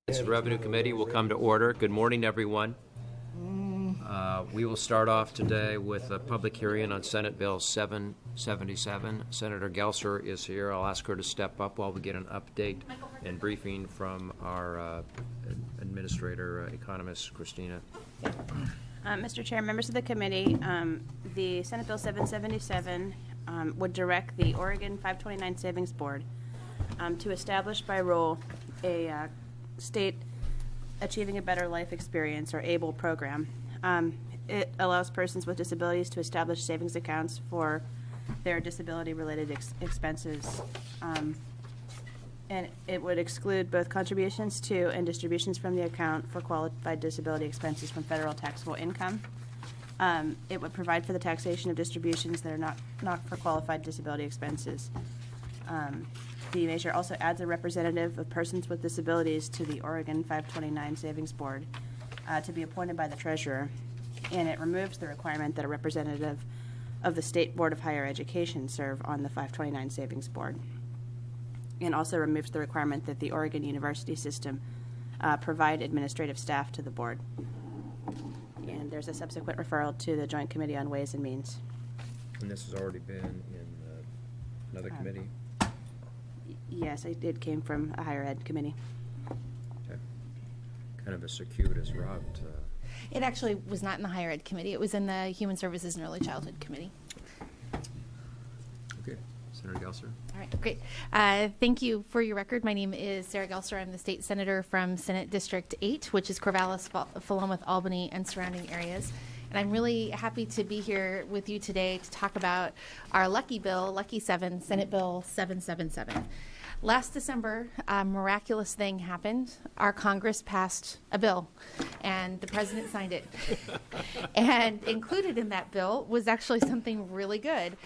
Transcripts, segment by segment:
The Revenue Committee will come to order. Good morning, everyone. We will start off today with a public hearing on Senate Bill 777. Senator Gelser is here. I'll ask her to step up while we get an update and briefing from our administrator, economist, Christina. Mr. Chair, members of the committee, the Senate Bill 777 would direct the Oregon 529 Savings Board to establish by rule a state Achieving a Better Life Experience, or ABLE program. It allows persons with disabilities to establish savings accounts for their disability-related expenses. And it would exclude both contributions to and distributions from the account for qualified disability expenses from federal taxable income. It would provide for the taxation of distributions that are not for qualified disability expenses. The measure also adds a representative of persons with disabilities to the Oregon 529 Savings Board to be appointed by the treasurer, and it removes the requirement that a representative of the State Board of Higher Education serve on the 529 Savings Board, and also removes the requirement that the Oregon University system provide administrative staff to the board. And there's a subsequent referral to the Joint Committee on Ways and Means. And this has already been in another committee? Yes, it came from a higher ed committee. Okay. Kind of a circuitous route. It actually was not in the higher ed committee. It was in the Human Services and Early Childhood committee. Okay. Senator Gelser. All right, great. Thank you. For your record, my name is Sarah Gelser. I'm the state senator from Senate District 8, which is Corvallis, Philomath, Albany, and surrounding areas. And I'm really happy to be here with you today to talk about our lucky bill, Lucky 7, Senate Bill 777. Last December, a miraculous thing happened. Our Congress passed a bill, and the president signed it. And included in that bill was actually something really good,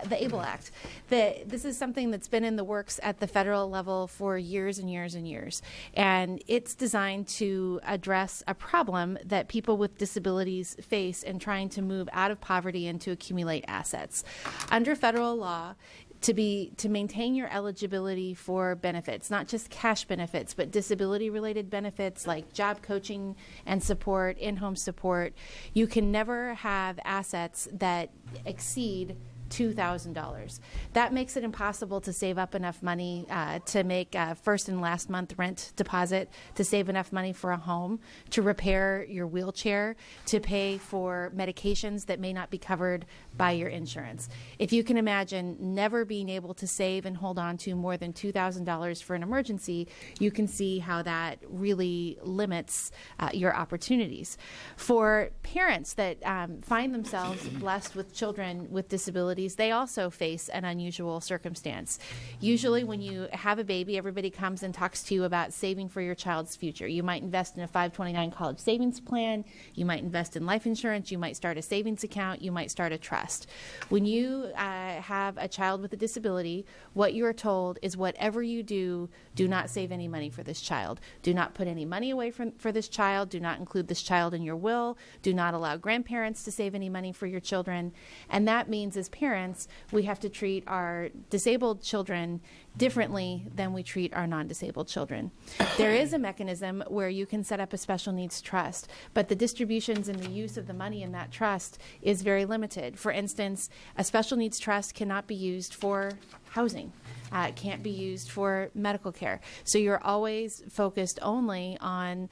the ABLE Act. This is something that's been in the works at the federal level for years and years and years. And it's designed to address a problem that people with disabilities face in trying to move out of poverty and to accumulate assets. Under federal law, to maintain your eligibility for benefits, not just cash benefits, but disability-related benefits like job coaching and support, in-home support, you can never have assets that exceed $2,000. That makes it impossible to save up enough money to make a first and last month rent deposit, to save enough money for a home, to repair your wheelchair, to pay for medications that may not be covered by your insurance. If you can imagine never being able to save and hold on to more than $2,000 for an emergency, you can see how that really limits your opportunities. For parents that find themselves blessed with children with disabilities, they also face an unusual circumstance. Usually when you have a baby, everybody comes and talks to you about saving for your child's future. You might invest in a 529 college savings plan, you might invest in life insurance, you might start a savings account, you might start a trust. When you have a child with a disability, what you are told is whatever you do, do not save any money for this child. Do not put any money away for this child. Do not include this child in your will. Do not allow grandparents to save any money for your children. And that means as parents, we have to treat our disabled children differently than we treat our non-disabled children. There is a mechanism where you can set up a special needs trust, but the distributions and the use of the money in that trust is very limited. For instance, a special needs trust cannot be used for housing. It can't be used for medical care. So you're always focused only on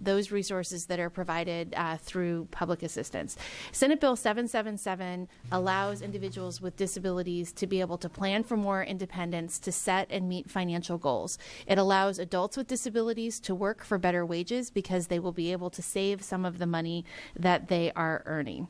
those resources that are provided through public assistance. Senate Bill 777 allows individuals with disabilities to be able to plan for more independence, to set and meet financial goals. It allows adults with disabilities to work for better wages because they will be able to save some of the money that they are earning.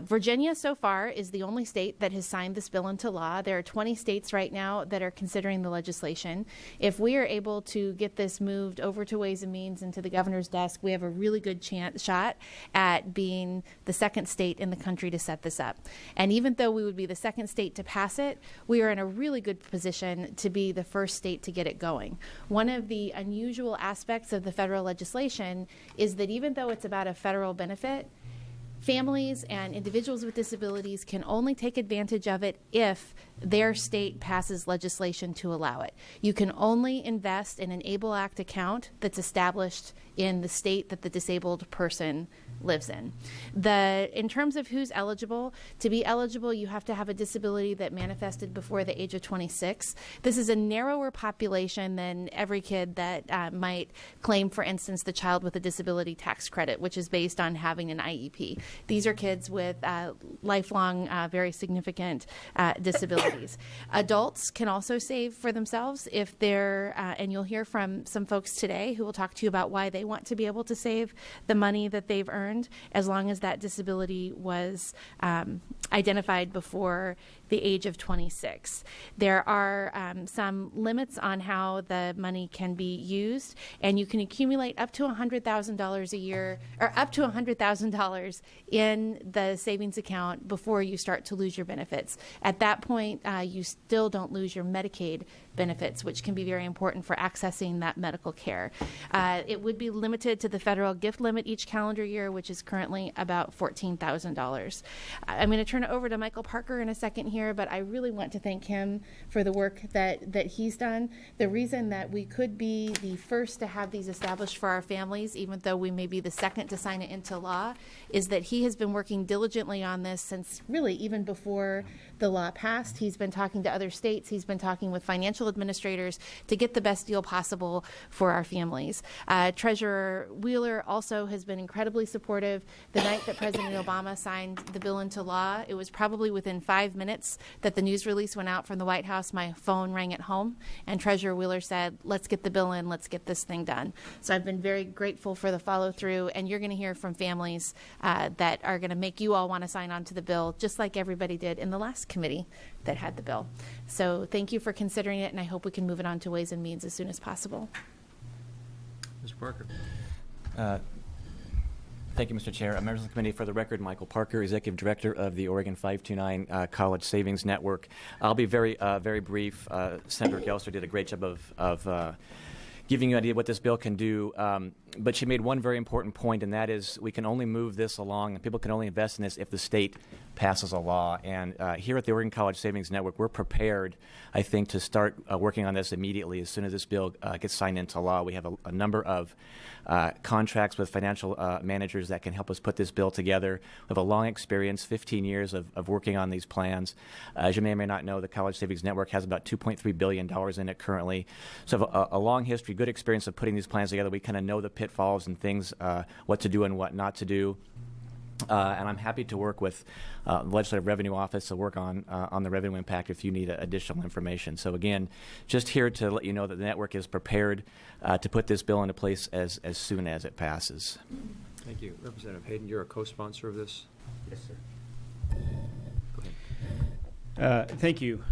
Virginia so far is the only state that has signed this bill into law. There are 20 states right now that are considering the legislation. If we are able to get this moved over to Ways and Means and to the governor's desk, we have a really good shot at being the second state in the country to set this up. And even though we would be the second state to pass it, we are in a really good position to be the first state to get it going. One of the unusual aspects of the federal legislation is that even though it's about a federal benefit, Families and individuals with disabilities can only take advantage of it if their state passes legislation to allow it. You can only invest in an ABLE Act account that's established in the state that the disabled person lives in. In terms of who's eligible, to be eligible, you have to have a disability that manifested before the age of 26. This is a narrower population than every kid that might claim, for instance, the child with a disability tax credit, which is based on having an IEP. These are kids with lifelong, very significant disabilities. Adults can also save for themselves if they're, and you'll hear from some folks today who will talk to you about why they want to be able to save the money that they've earned, as long as that disability was identified before the age of 26. There are some limits on how the money can be used, and you can accumulate up to $100,000 a year, or up to $100,000 in the savings account before you start to lose your benefits. At that point, you still don't lose your Medicaid benefits, which can be very important for accessing that medical care. It would be limited to the federal gift limit each calendar year, which is currently about $14,000. I'm going to turn it over to Michael Parker in a second here, but I really want to thank him for the work that he's done. The reason that we could be the first to have these established for our families, even though we may be the second to sign it into law, is that he has been working diligently on this since really even before the law passed. He's been talking to other states. He's been talking with financial administrators to get the best deal possible for our families. Treasurer Wheeler also has been incredibly supportive. The night that President Obama signed the bill into law, it was probably within 5 minutes that the news release went out from the White House. My phone rang at home, and Treasurer Wheeler said, let's get the bill in, let's get this thing done. So I've been very grateful for the follow through, and you're going to hear from families that are going to make you all want to sign on to the bill, just like everybody did in the last committee that had the bill. So thank you for considering it, and I hope we can move it on to Ways and Means as soon as possible. Mr. Parker. Thank you, Mr. Chair. Members of the committee, for the record, Michael Parker, Executive Director of the Oregon 529 College Savings Network. I'll be very brief. Senator Gelser did a great job of giving you an idea of what this bill can do. But she made one very important point, and that is we can only move this along, and people can only invest in this if the state passes a law. And here at the Oregon College Savings Network, we're prepared, I think, to start working on this immediately as soon as this bill gets signed into law. We have a number of contracts with financial managers that can help us put this bill together. We have a long experience, 15 years of working on these plans. As you may or may not know, the College Savings Network has about $2.3 billion in it currently. So a long history, good experience of putting these plans together. We kind of know the pitfalls and things, what to do and what not to do. And I'm happy to work with the Legislative Revenue Office to work on the revenue impact if you need additional information. So again, just here to let you know that the network is prepared to put this bill into place as soon as it passes. Thank you. Representative Hayden, you're a co-sponsor of this? Yes, sir. Go ahead. Thank you,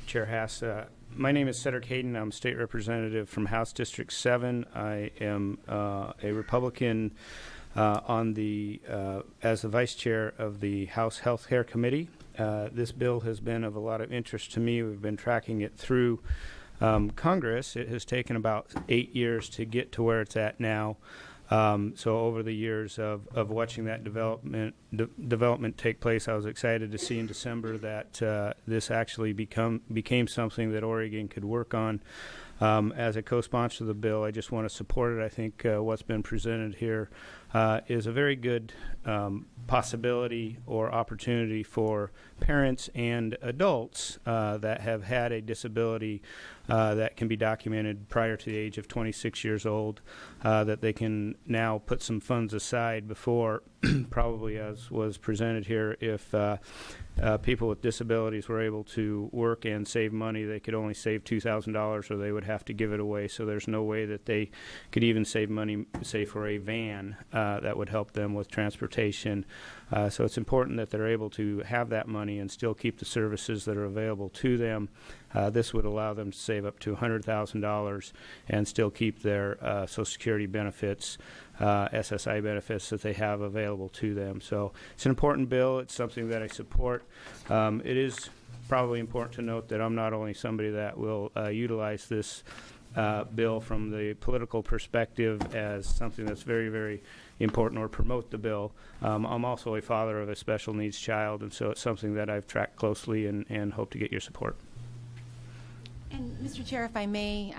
Chair Haas. My name is Cedric Hayden. I'm State Representative from House District 7. I am a Republican on the as the Vice Chair of the House Health Care Committee. This bill has been of a lot of interest to me. We've been tracking it through Congress. It has taken about 8 years to get to where it's at now. So over the years of watching that development take place, I was excited to see in December that this actually became something that Oregon could work on. As a co-sponsor of the bill, I just want to support it. I think what's been presented here is a very good possibility or opportunity for parents and adults that have had a disability that can be documented prior to the age of 26 years old, that they can now put some funds aside before, probably as was presented here, if people with disabilities were able to work and save money, they could only save $2,000 or they would have to give it away. So there's no way that they could even save money, say, for a van that would help them with transportation. So it's important that they're able to have that money and still keep the services that are available to them. This would allow them to save up to $100,000 and still keep their Social Security benefits, SSI benefits that they have available to them. So it's an important bill. It's something that I support. It is probably important to note that I'm not only somebody that will utilize this bill from the political perspective as something that's very, very important, or promote the bill. I'm also a father of a special needs child, and so it's something that I've tracked closely and hope to get your support. And Mr. Chair, if I may,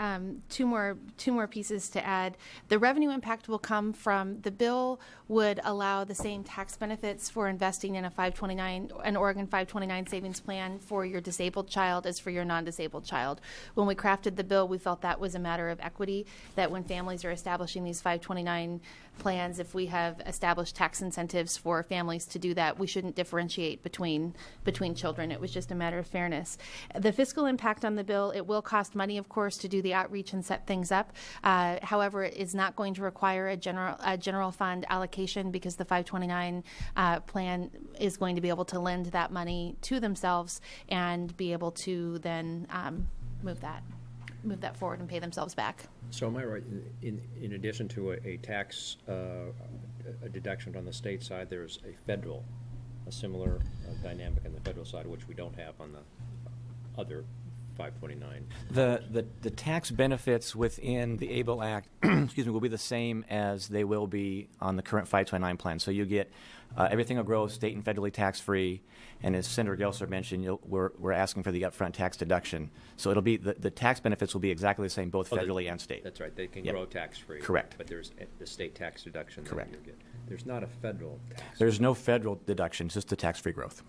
two more pieces to add. The revenue impact will come from the bill would allow the same tax benefits for investing in an Oregon 529 savings plan for your disabled child as for your non-disabled child. When we crafted the bill, we felt that was a matter of equity, that when families are establishing these 529 plans, if we have established tax incentives for families to do that, we shouldn't differentiate between children. It was just a matter of fairness. The fiscal impact on the bill, it will cost money, of course, to do the outreach and set things up. However, it is not going to require a general fund allocation, because the 529 plan is going to be able to lend that money to themselves and be able to then move that forward and pay themselves back. So am I right, in addition to a tax a deduction on the state side, there's a similar dynamic on the federal side, which we don't have on the other 529? The tax benefits within the ABLE Act excuse me, will be the same as they will be on the current 529 plan. So you get everything will grow state and federally tax-free, and as Senator Gelser mentioned, we're asking for the upfront tax deduction. So it'll be the tax benefits will be exactly the same, both federally and state. That's right. They can Yep. grow tax-free. Correct. But there's the state tax deduction. Correct. That you get. There's not a federal tax. There's no federal deduction, just the tax-free growth.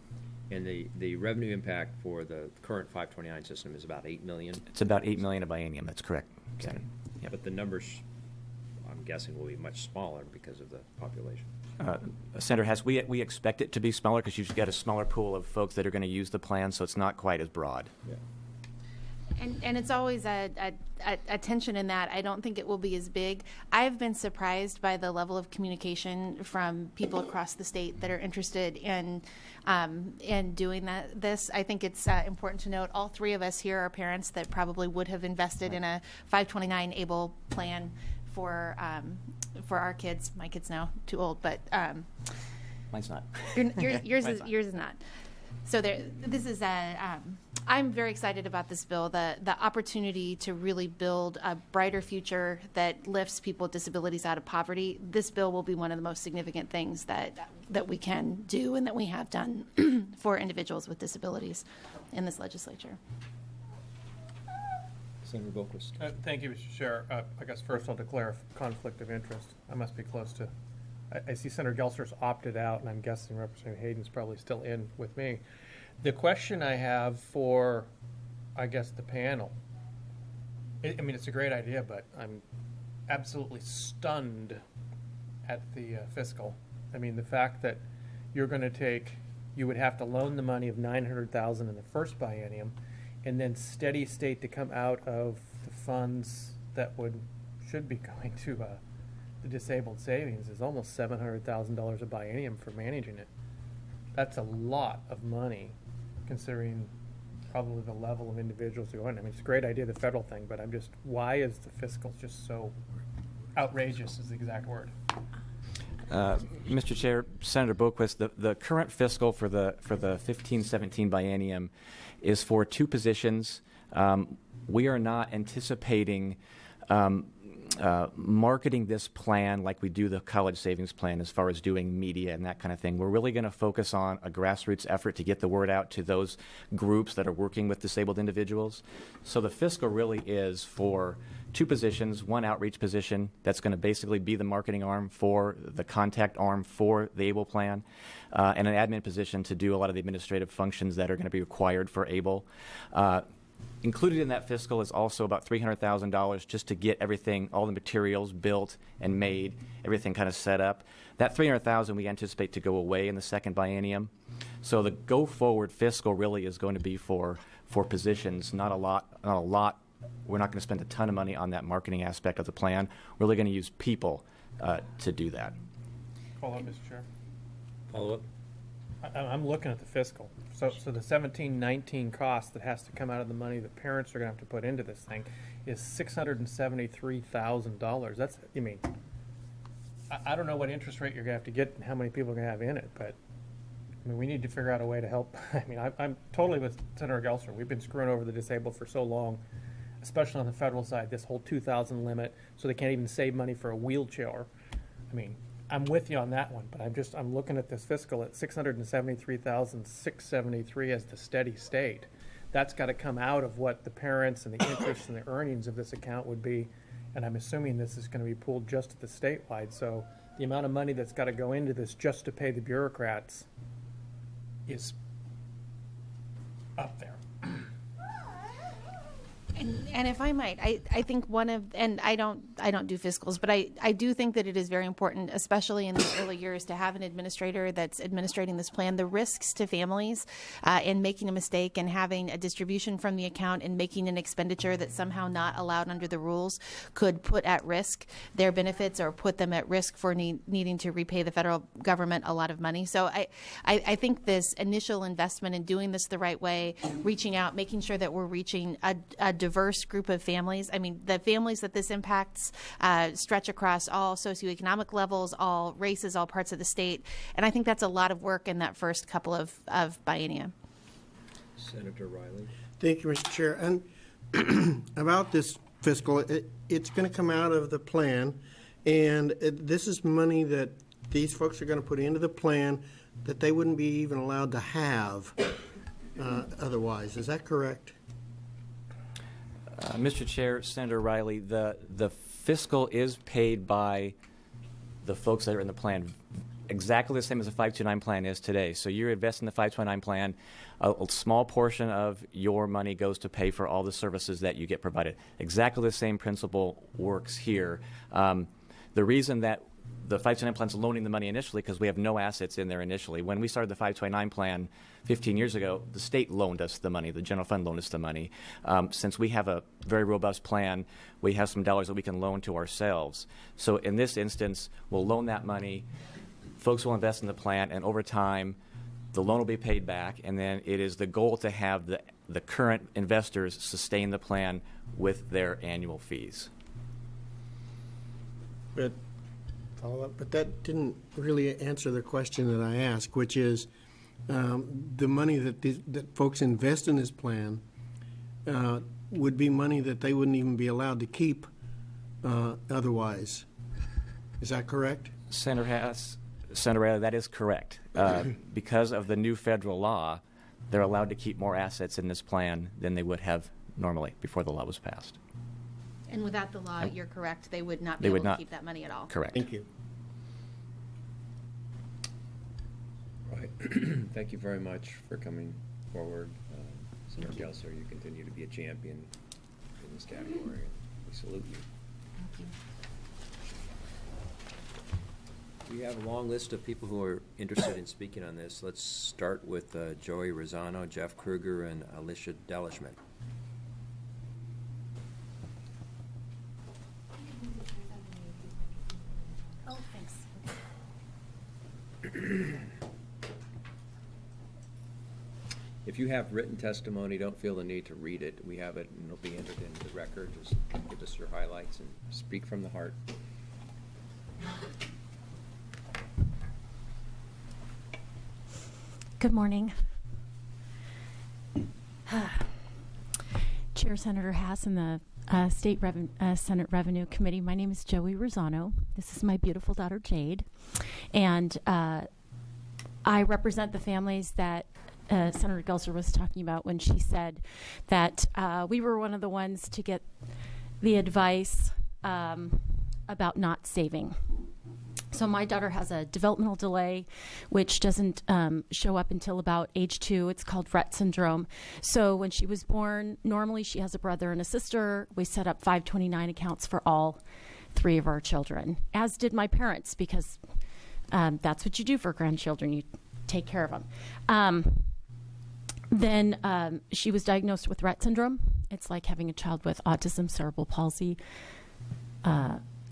And the revenue impact for the current 529 system is about $8 million. It's about $8 million a biennium. That's correct. Okay. Yep. But the numbers, I'm guessing, will be much smaller because of the population. Senator Hess, we expect it to be smaller because you've got a smaller pool of folks that are going to use the plan, so it's not quite as broad. Yeah. And it's always a tension in that. I don't think it will be as big. I've been surprised by the level of communication from people across the state that are interested in doing this. I think it's important to note all three of us here are parents that probably would have invested in a 529 ABLE plan for our kids. My kid's now too old, but Mine's not. yours is not. So this is I'm very excited about this bill, the opportunity to really build a brighter future that lifts people with disabilities out of poverty. This bill will be one of the most significant things that we can do and that we have done for individuals with disabilities in this legislature. Senator Boquist. Thank you, Mr. Chair. I guess first I'll declare a conflict of interest. I must be close to. I see Senator Gelser's opted out, and I'm guessing Representative Hayden's probably still in with me. The question I have for, I guess, the panel, I mean, it's a great idea, but I'm absolutely stunned at the fiscal. I mean, the fact that you're going to you would have to loan the money of $900,000 in the first biennium, and then steady state to come out of the funds that should be going to the disabled savings is almost $700,000 a biennium for managing it. That's a lot of money, considering probably the level of individuals who go in. I mean, it's a great idea, the federal thing, but why is the fiscal just so outrageous is the exact word. Mr. Chair, Senator Boquist, the current fiscal for the 15-17 biennium is for two positions. We are not anticipating marketing this plan like we do the college savings plan as far as doing media and that kind of thing. We're really going to focus on a grassroots effort to get the word out to those groups that are working with disabled individuals. So the fiscal really is for two positions, one outreach position that's going to basically be the marketing arm for the contact arm for the ABLE plan, and an admin position to do a lot of the administrative functions that are going to be required for ABLE. Included in that fiscal is also about $300,000 just to get everything, all the materials built and made, everything kind of set up. That $300,000 we anticipate to go away in the second biennium. So the go-forward fiscal really is going to be for positions, not a lot. We're not going to spend a ton of money on that marketing aspect of the plan. We're really going to use people to do that. Follow up, Mr. Chair. Follow up. I'm looking at the fiscal. So the 17-19 cost that has to come out of the money that parents are going to have to put into this thing is $673,000. That's, I mean, I don't know what interest rate you're going to have to get and how many people are going to have in it, but I mean, we need to figure out a way to help. I mean, I'm totally with Senator Gelser. We've been screwing over the disabled for so long, especially on the federal side, this whole 2,000 limit, so they can't even save money for a wheelchair. I mean, I'm with you on that one, but I'm looking at this fiscal at 673,673 as the steady state. That's got to come out of what the parents and the interest and the earnings of this account would be, and I'm assuming this is going to be pulled just at the statewide. So the amount of money that's got to go into this just to pay the bureaucrats is up there. And if I might, I think and I don't do fiscals, but I do think that it is very important, especially in these early years, to have an administrator that's administrating this plan. The risks to families in making a mistake and having a distribution from the account and making an expenditure that's somehow not allowed under the rules could put at risk their benefits or put them at risk for needing to repay the federal government a lot of money. So I think this initial investment in doing this the right way, reaching out, making sure that we're reaching a diverse group of families. I mean, the families that this impacts stretch across all socioeconomic levels, all races, all parts of the state. And I think that's a lot of work in that first couple of biennia. Senator Riley. Thank you, Mr. Chair. And about this fiscal, it's going to come out of the plan, and this is money that these folks are going to put into the plan that they wouldn't be even allowed to have otherwise. Is that correct? Mr. Chair, Senator Riley, the fiscal is paid by the folks that are in the plan, exactly the same as the 529 plan is today. So you're investing in the 529 plan. A small portion of your money goes to pay for all the services that you get provided. Exactly the same principle works here. The reason that the 529 plan is loaning the money initially because we have no assets in there initially. When we started the 529 plan 15 years ago, the state loaned us the money. The general fund loaned us the money. Since we have a very robust plan, we have some dollars that we can loan to ourselves. So in this instance, we'll loan that money. Folks will invest in the plan, and over time, the loan will be paid back. And then it is the goal to have the current investors sustain the plan with their annual fees. But follow up, but that didn't really answer the question that I asked, which is the money that folks invest in this plan would be money that they wouldn't even be allowed to keep otherwise. Is that correct? Senator Riley, that is correct. Because of the new federal law, they're allowed to keep more assets in this plan than they would have normally before the law was passed. And without the law, you're correct. They would not be able to keep that money at all. Correct. Thank you. Right. Thank you very much for coming forward. Senator Gelser, you continue to be a champion in this category. We salute you. Thank you. We have a long list of people who are interested in speaking on this. Let's start with Joey Rosano, Jeff Kruger, and Alicia Delishman. Oh, thanks. If you have written testimony, don't feel the need to read it. We have it, and it'll be entered into the record. Just give us your highlights and speak from the heart. Good morning. Chair Senator Hass and the Senate Revenue Committee. My name is Joey Rosano. This is my beautiful daughter, Jade. And I represent the families that Senator Gelser was talking about when she said that we were one of the ones to get the advice about not saving. So my daughter has a developmental delay, which doesn't show up until about age 2. It's called Rett syndrome. So when she was born, normally she has a brother and a sister. We set up 529 accounts for all 3 of our children, as did my parents, because that's what you do for grandchildren. You take care of them. Then she was diagnosed with Rett syndrome. It's like having a child with autism, cerebral palsy,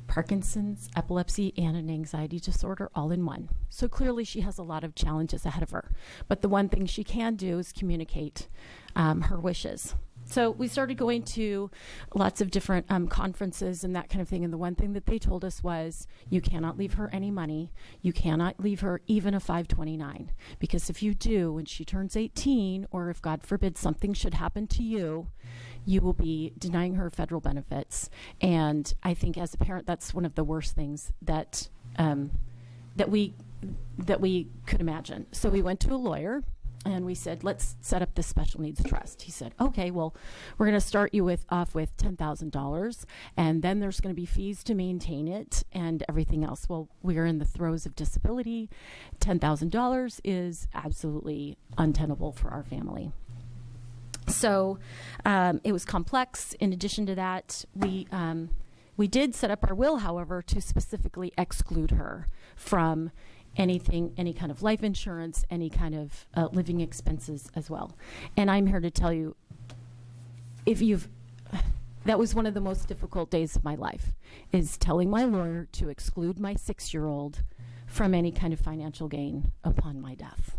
Parkinson's, epilepsy, and an anxiety disorder all in one. So clearly she has a lot of challenges ahead of her. But the one thing she can do is communicate her wishes. So we started going to lots of different conferences and that kind of thing. And the one thing that they told us was, you cannot leave her any money. You cannot leave her even a 529. Because if you do, when she turns 18, or if God forbid something should happen to you, you will be denying her federal benefits. And I think as a parent, that's one of the worst things that we could imagine. So we went to a lawyer. And we said, let's set up this special needs trust. He said, okay, well, we're going to start you off with $10,000, and then there's going to be fees to maintain it and everything else. Well, we are in the throes of disability. $10,000 is absolutely untenable for our family. So it was complex. In addition to that, we did set up our will, however, to specifically exclude her from any kind of life insurance, any kind of living expenses as well. And I'm here to tell you, that was one of the most difficult days of my life, is telling my lawyer to exclude my 6-year-old from any kind of financial gain upon my death.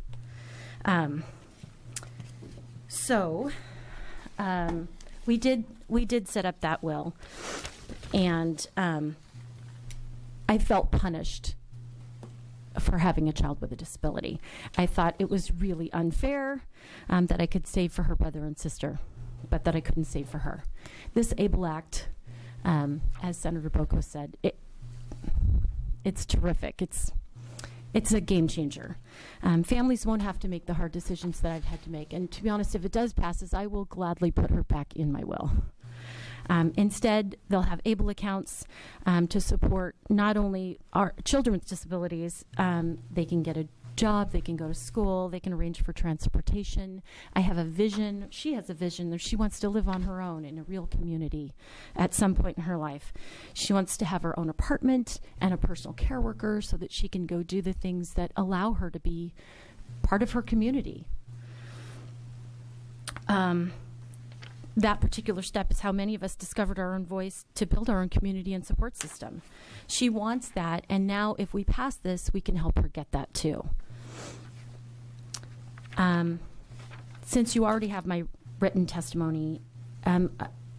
So we did set up that will, and I felt punished for having a child with a disability. I thought it was really unfair that I could save for her brother and sister, but that I couldn't save for her. This ABLE Act, as Senator Boko said, it's terrific. It's a game changer. Families won't have to make the hard decisions that I've had to make. And to be honest, if it does pass, I will gladly put her back in my will. Instead, they'll have ABLE accounts to support not only our children with disabilities, they can get a job, they can go to school, they can arrange for transportation. I have a vision, she has a vision that she wants to live on her own in a real community at some point in her life. She wants to have her own apartment and a personal care worker so that she can go do the things that allow her to be part of her community. That particular step is how many of us discovered our own voice to build our own community and support system. She wants that, and now if we pass this, we can help her get that too. Since you already have my written testimony,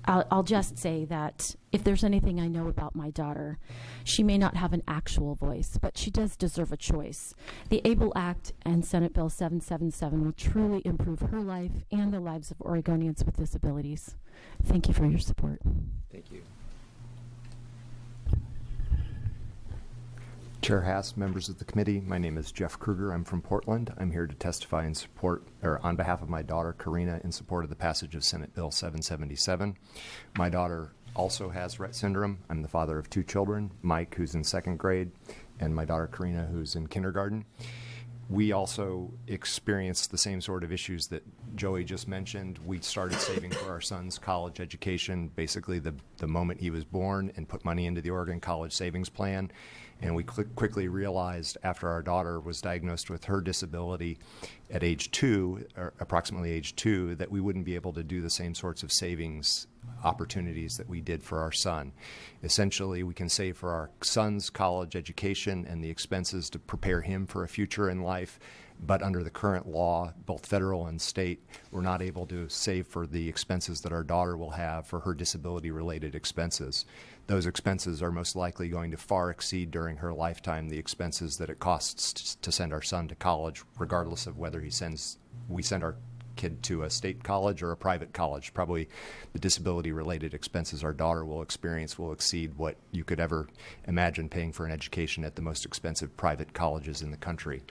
I'll just say that if there's anything I know about my daughter, she may not have an actual voice, but she does deserve a choice. The ABLE Act and Senate Bill 777 will truly improve her life and the lives of Oregonians with disabilities. Thank you for your support. Thank you. Chair Haas, members of the committee, my name is Jeff Kruger. I'm from Portland. I'm here to testify in support, or on behalf of my daughter, Karina, in support of the passage of Senate Bill 777. My daughter also has Rett syndrome. I'm the father of 2 children, Mike, who's in 2nd grade, and my daughter, Karina, who's in kindergarten. We also experienced the same sort of issues that Joey just mentioned. We started saving for our son's college education basically the moment he was born, and put money into the Oregon College Savings Plan. And we quickly realized after our daughter was diagnosed with her disability at age 2, or approximately age 2, that we wouldn't be able to do the same sorts of savings opportunities that we did for our son. Essentially, we can save for our son's college education and the expenses to prepare him for a future in life, but under the current law, both federal and state, we're not able to save for the expenses that our daughter will have for her disability-related expenses. Those expenses are most likely going to far exceed during her lifetime the expenses that it costs to send our son to college, regardless of whether we send our kid to a state college or a private college. Probably the disability-related expenses our daughter will experience will exceed what you could ever imagine paying for an education at the most expensive private colleges in the country.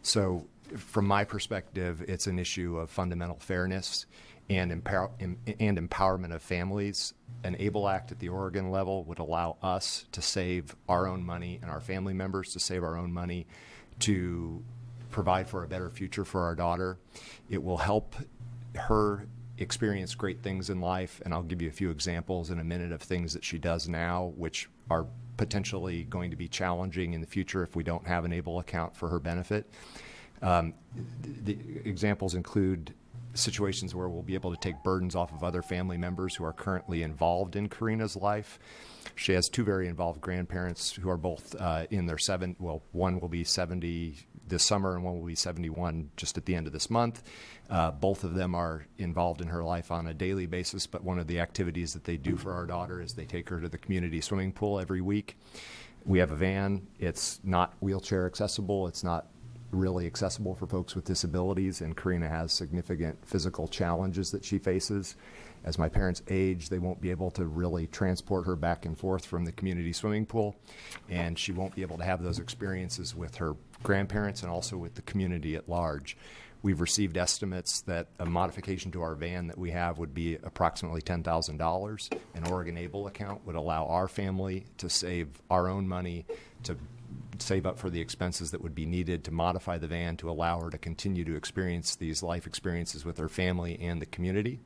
So from my perspective, it's an issue of fundamental fairness and empowerment of families. An ABLE Act at the Oregon level would allow us to save our own money and our family members to save our own money to provide for a better future for our daughter. It will help her experience great things in life, and I'll give you a few examples in a minute of things that she does now which are potentially going to be challenging in the future if we don't have an ABLE account for her benefit. The examples include situations where we'll be able to take burdens off of other family members who are currently involved in Karina's life. She has 2 very involved grandparents who are both in their one will be 70 this summer, and one will be 71 just at the end of this month. Both of them are involved in her life on a daily basis, but one of the activities that they do for our daughter is they take her to the community swimming pool every week. We have a van. It's not wheelchair accessible. It's not really accessible for folks with disabilities, and Karina has significant physical challenges that she faces. As my parents age, they won't be able to really transport her back and forth from the community swimming pool, and she won't be able to have those experiences with her grandparents and also with the community at large. We've received estimates that a modification to our van that we have would be approximately $10,000. An Oregon Able account would allow our family to save our own money, to save up for the expenses that would be needed to modify the van to allow her to continue to experience these life experiences with her family and the community.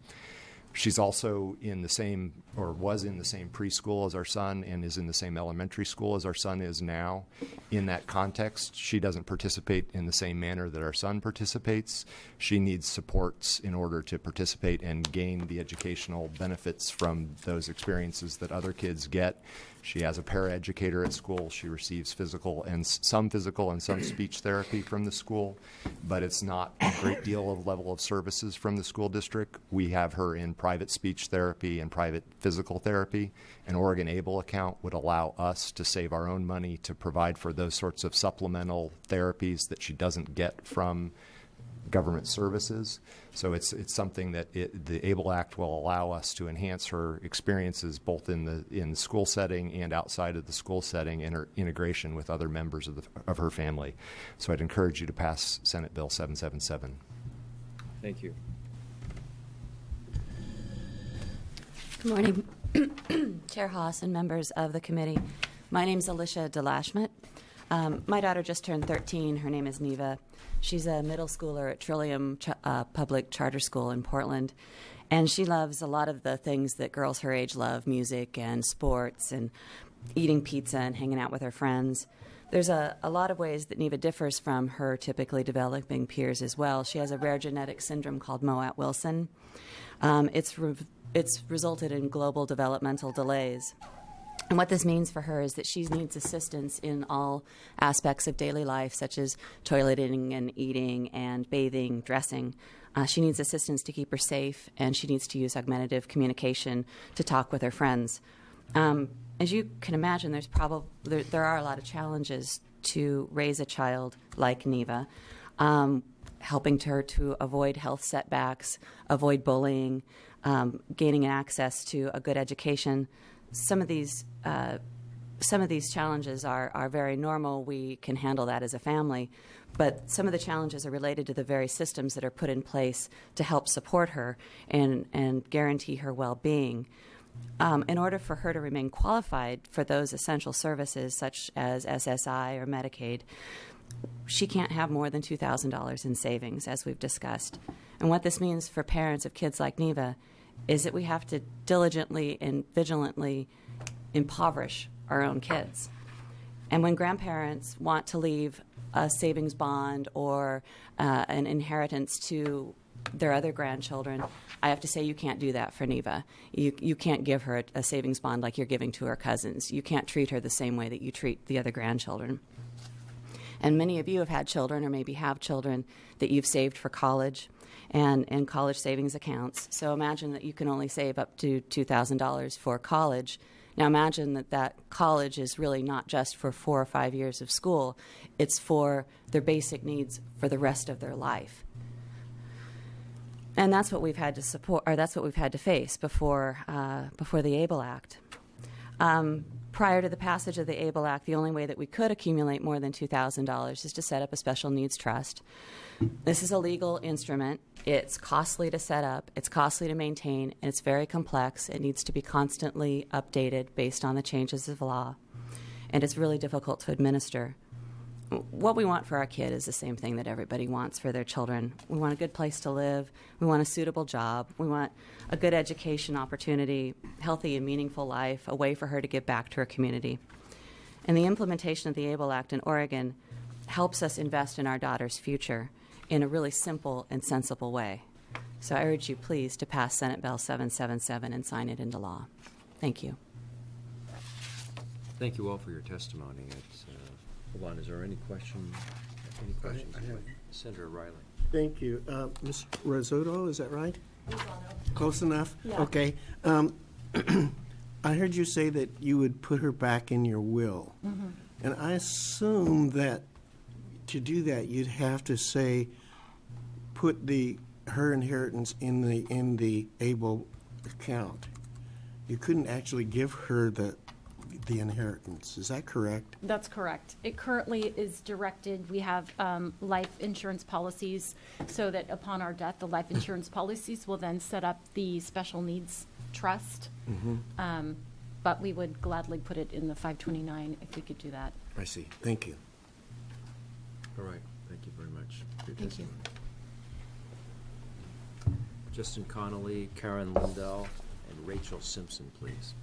She's also in the same, or was in the same preschool as our son, and is in the same elementary school as our son is now. In that context, she doesn't participate in the same manner that our son participates. She needs supports in order to participate and gain the educational benefits from those experiences that other kids get. She has a paraeducator at school. She receives some physical and some speech therapy from the school, but it's not a great deal of level of services from the school district. We have her in private speech therapy and private physical therapy. An Oregon Able account would allow us to save our own money to provide for those sorts of supplemental therapies that she doesn't get from government services. So it's something that the ABLE Act will allow us to enhance her experiences both in the school setting and outside of the school setting, and her integration with other members of her family. So I'd encourage you to pass Senate Bill 777. Thank you. Good morning, Chair Haas and members of the committee. My name is Alicia DeLashmet. My daughter just turned 13. Her name is Neva. She's a middle schooler at Trillium Public Charter School in Portland, and she loves a lot of the things that girls her age love: music and sports and eating pizza and hanging out with her friends. There's a lot of ways that Neva differs from her typically developing peers as well. She has a rare genetic syndrome called Moat-Wilson. It's resulted in global developmental delays. And what this means for her is that she needs assistance in all aspects of daily life, such as toileting and eating and bathing, dressing. She needs assistance to keep her safe, and she needs to use augmentative communication to talk with her friends. As you can imagine, there are a lot of challenges to raise a child like Neva, helping her to avoid health setbacks, avoid bullying, gaining access to a good education. Some of these challenges are very normal. We can handle that as a family. But some of the challenges are related to the very systems that are put in place to help support her and guarantee her well-being. In order for her to remain qualified for those essential services, such as SSI or Medicaid, she can't have more than $2,000 in savings, as we've discussed. And what this means for parents of kids like Neva is that we have to diligently and vigilantly impoverish our own kids. And when grandparents want to leave a savings bond or an inheritance to their other grandchildren, I have to say you can't do that for Neva. You can't give her a savings bond like you're giving to her cousins. You can't treat her the same way that you treat the other grandchildren. And many of you have had children or maybe have children that you've saved for college and college savings accounts. So imagine that you can only save up to $2,000 for college. Now imagine that college is really not just for 4 or 5 years of school. It's for their basic needs for the rest of their life. And that's what we've had to support, or that's what we've had to face before the ABLE Act. Prior to the passage of the ABLE Act, the only way that we could accumulate more than $2,000 is to set up a special needs trust. This is a legal instrument. It's costly to set up, it's costly to maintain, and it's very complex. It needs to be constantly updated based on the changes of law, and it's really difficult to administer. What we want for our kid is the same thing that everybody wants for their children. We want a good place to live. We want a suitable job. We want a good education opportunity, healthy and meaningful life, a way for her to give back to her community. And the implementation of the ABLE Act in Oregon helps us invest in our daughter's future in a really simple and sensible way. So I urge you, please, to pass Senate Bill 777 and sign it into law. Thank you. Thank you all for your testimony. Hold on, is there any question? Any questions? Senator Riley. Thank you. Ms. Risotto, is that right? Close enough? Yeah. Okay. I heard you say that you would put her back in your will. Mm-hmm. And I assume that to do that, you'd have to say, put her inheritance in the able account. You couldn't actually give her the inheritance. Is that correct? That's correct. It currently is directed, we have life insurance policies, so that upon our death, the life insurance policies will then set up the special needs trust. But we would gladly put it in the 529 if we could do that. I see. Thank you. All right, thank you very much for your Thank you. testimony. Justin Connolly, Karen Lindell, and Rachel Simpson, please.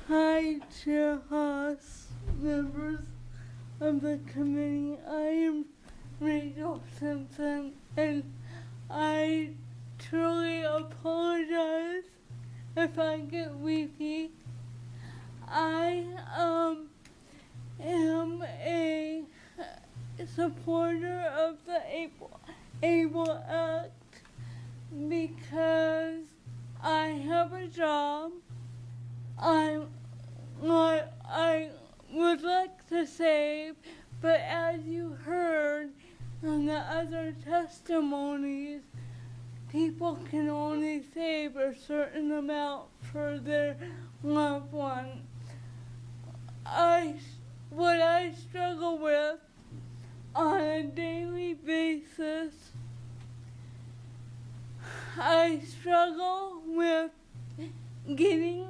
Hi, Chair Haas, members of the committee. I am Rachel Simpson, and I truly apologize if I get weepy. I am a supporter of the Able Act because I have a job. I would like to save, but as you heard in the other testimonies, people can only save a certain amount for their loved one. What I struggle with on a daily basis, I struggle with getting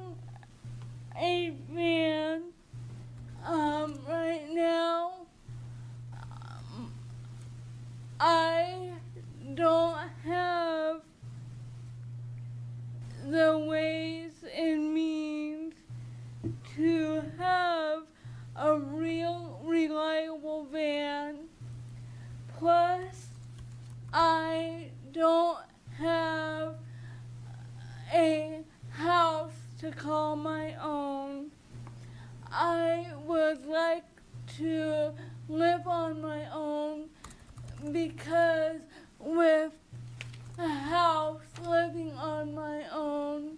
a van. Right now, I don't have the ways and means to have a real reliable van. Plus, I don't have a house to call my own. I would like to live on my own because with a house, living on my own,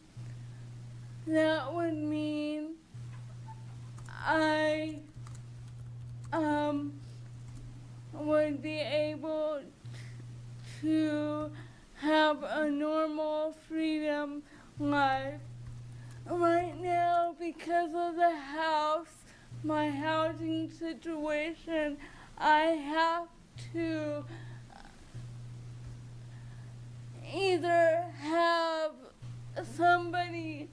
that would mean I would be able to have a normal freedom life. Right now, because of the house, my housing situation, I have to either have somebody,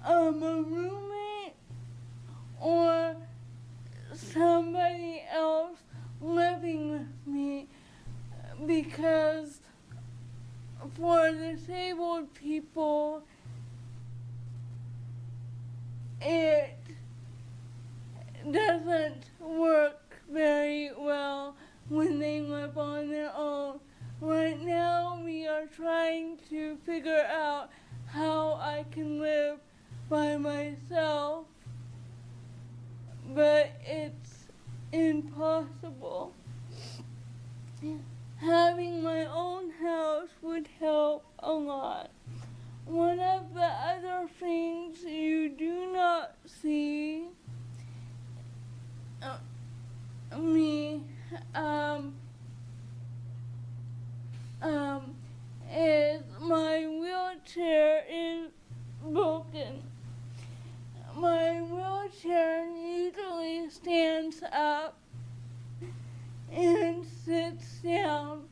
a roommate, or somebody else living with me, because for disabled people, it doesn't work very well when they live on their own. Right now, we are trying to figure out how I can live by myself, but it's impossible. Having my own house would help a lot. One of the other things you do not see is my wheelchair is broken. My wheelchair usually stands up and sits down,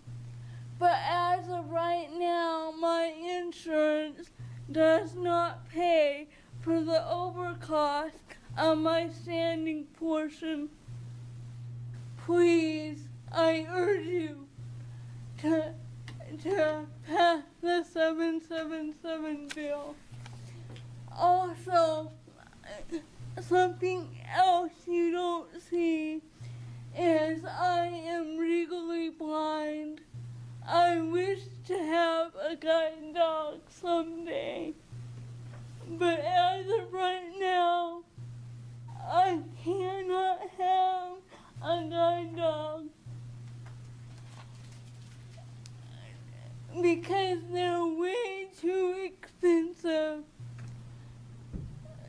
but as of right now, my insurance does not pay for the overcost of my standing portion. please, I urge you to pass the 777 bill. Also, something else you don't see is I am legally blind. I wish to have a guide dog someday, but as of right now, I cannot have a guide dog because they're way too expensive.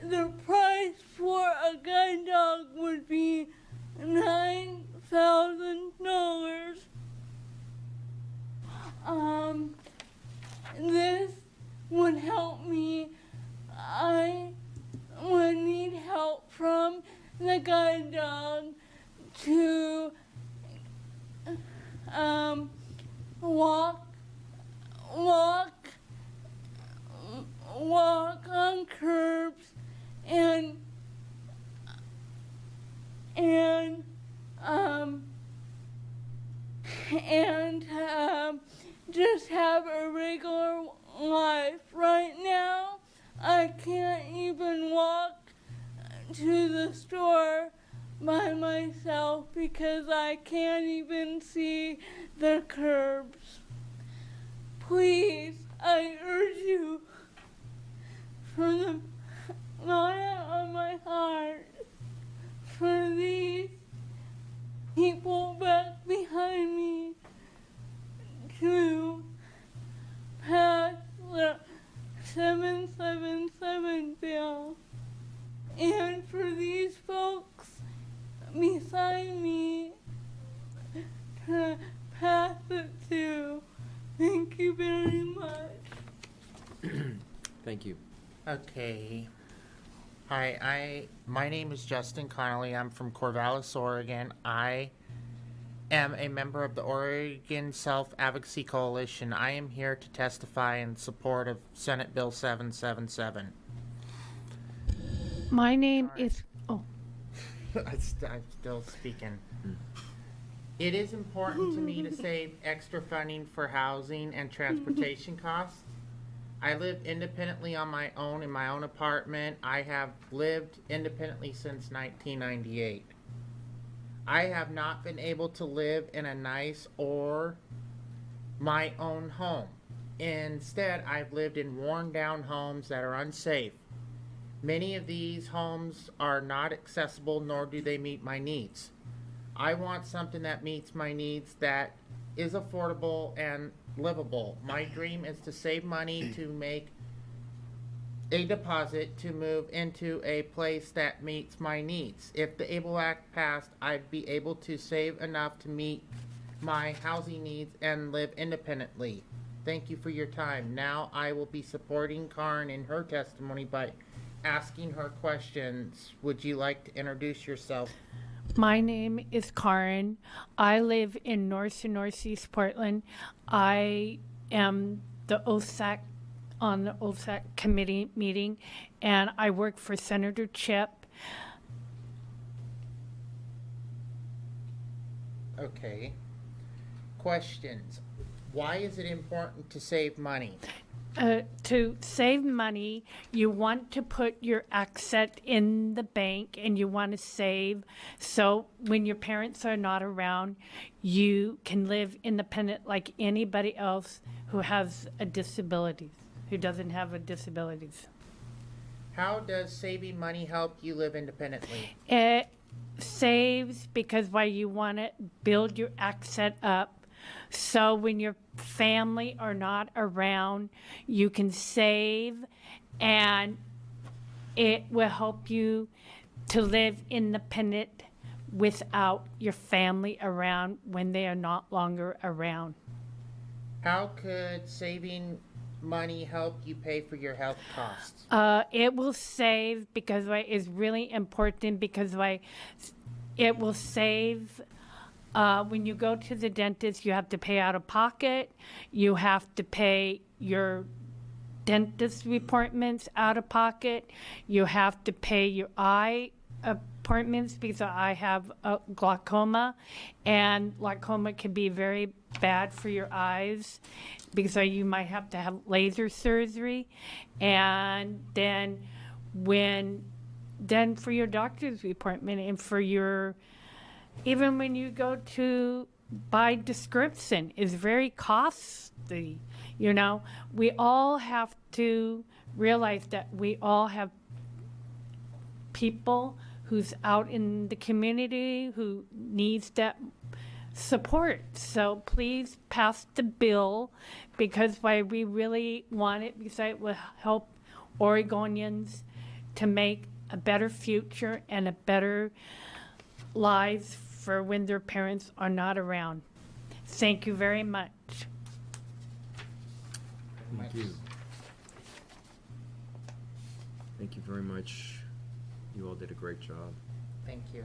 The price for a guide dog would be $9,000. This would help me. I would need help from the guide dog to walk on curbs and just have a regular life. Right now, I can't even walk to the store by myself because I can't even see the curbs. Please, I urge you, from the bottom of my heart, for these people back behind me to pass the 777 bill, and for these folks beside me to pass it too. Thank you very much. Thank you. Okay. Hi, my name is Justin Connolly. I'm from Corvallis, Oregon. I am a member of the Oregon Self-Advocacy Coalition. I am here to testify in support of Senate Bill 777. My name is... Oh. I'm still speaking. It is important to me to save extra funding for housing and transportation costs. I live independently on my own in my own apartment. I have lived independently since 1998. I have not been able to live in a nice or my own home. Instead, I've lived in worn down homes that are unsafe. Many of these homes are not accessible, nor do they meet my needs. I want something that meets my needs, that is affordable and livable. My dream is to save money to make a deposit to move into a place that meets my needs. If the ABLE Act passed, I'd be able to save enough to meet my housing needs and live independently. Thank you for your time. Now I will be supporting Karen in her testimony by asking her questions. Would you like to introduce yourself? My name is Karen. I live in North and Northeast Portland. I am the OSAC on the OSAC committee meeting, and I work for Senator Chip. Okay. Questions. Why is it important to save money? To save money, you want to put your asset in the bank and you want to save so when your parents are not around, you can live independent like anybody else who has a disability, who doesn't have a disabilities. How does saving money help you live independently? It saves because why you want to build your asset up. So when your family are not around, you can save, and it will help you to live independent without your family around when they are not longer around. How could saving money help you pay for your health costs? It will save because it's really important because it will save. When you go to the dentist, you have to pay out of pocket. You have to pay your dentist appointments out of pocket. You have to pay your eye appointments because I have glaucoma, and glaucoma can be very bad for your eyes because you might have to have laser surgery, and then for your doctor's appointment and for your, even when you go to buy prescription is very costly. You know, we all have to realize that we all have people who's out in the community who needs that support. So please pass the bill, because why we really want it, because it will help Oregonians to make a better future and a better lives for when their parents are not around. Thank you very much. Thank you. Thank you very much. You all did a great job. Thank you.